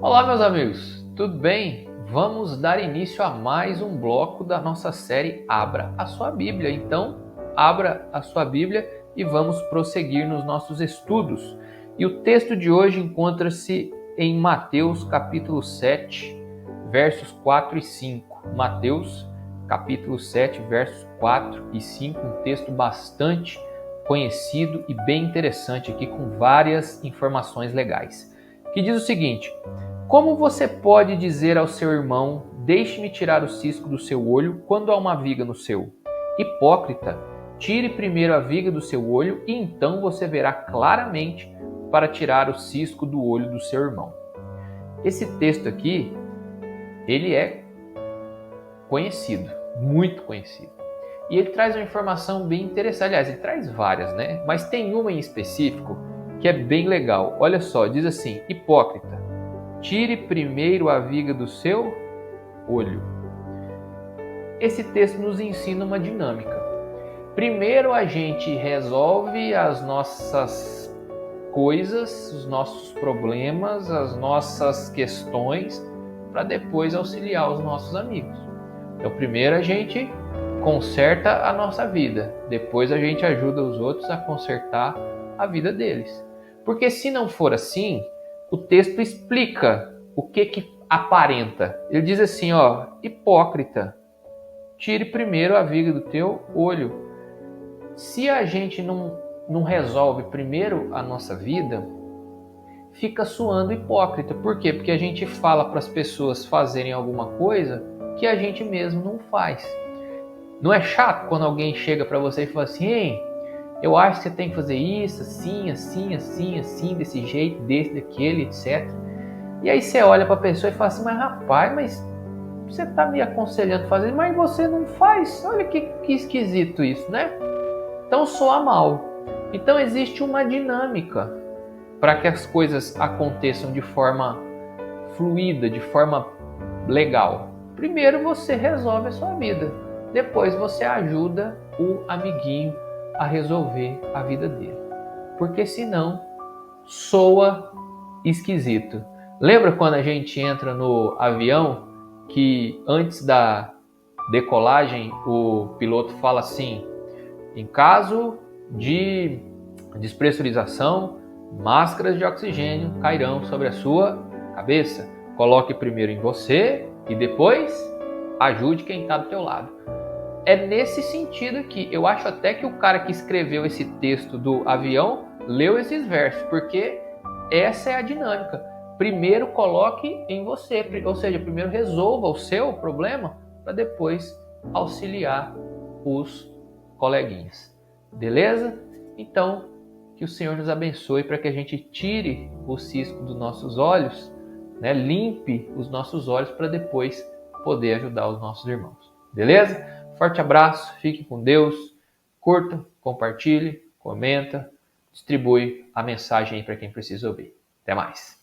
Olá, meus amigos, tudo bem? Vamos dar início a mais um bloco da nossa série Abra a Sua Bíblia. Então, abra a sua Bíblia e vamos prosseguir nos nossos estudos. E o texto de hoje encontra-se em Mateus capítulo 7, versos 4 e 5. Mateus capítulo 7, versos 4 e 5, um texto bastante conhecido e bem interessante aqui, com várias informações legais, que diz o seguinte: como você pode dizer ao seu irmão, deixe-me tirar o cisco do seu olho, quando há uma viga no seu? Hipócrita, tire primeiro a viga do seu olho e então você verá claramente para tirar o cisco do olho do seu irmão. Esse texto aqui, ele é conhecido, muito conhecido. E ele traz uma informação bem interessante. Aliás, ele traz várias, né? Mas tem uma em específico que é bem legal. Olha só, diz assim: hipócrita, tire primeiro a viga do seu olho. Esse texto nos ensina uma dinâmica. Primeiro a gente resolve as nossas coisas, os nossos problemas, as nossas questões, para depois auxiliar os nossos amigos. Então, primeiro a gente conserta a nossa vida, depois a gente ajuda os outros a consertar a vida deles. Porque se não for assim, o texto explica o que aparenta. Ele diz assim, hipócrita, tire primeiro a viga do teu olho. Se a gente não resolve primeiro a nossa vida, fica soando hipócrita. Por quê? Porque a gente fala para as pessoas fazerem alguma coisa que a gente mesmo não faz. Não é chato quando alguém chega para você e fala assim: ei, eu acho que você tem que fazer isso, assim, assim, assim, assim, desse jeito, desse, daquele, etc. E aí você olha para a pessoa e fala assim: mas rapaz, mas você está me aconselhando a fazer, mas você não faz. Olha que esquisito isso, né? Então soa mal. Então existe uma dinâmica para que as coisas aconteçam de forma fluida, de forma legal. Primeiro você resolve a sua vida. Depois você ajuda o amiguinho a resolver a vida dele. Porque senão soa esquisito. Lembra quando a gente entra no avião que antes da decolagem o piloto fala assim: em caso de despressurização, máscaras de oxigênio cairão sobre a sua cabeça. Coloque primeiro em você e depois ajude quem está do teu lado. É nesse sentido aqui. Eu acho até que o cara que escreveu esse texto do avião leu esses versos, porque essa é a dinâmica. Primeiro coloque em você, ou seja, primeiro resolva o seu problema para depois auxiliar os coleguinhas. Beleza? Então, que o Senhor nos abençoe para que a gente tire o cisco dos nossos olhos, né? Limpe os nossos olhos para depois poder ajudar os nossos irmãos. Beleza? Forte abraço, fique com Deus, curta, compartilhe, comenta, distribui a mensagem aí para quem precisa ouvir. Até mais!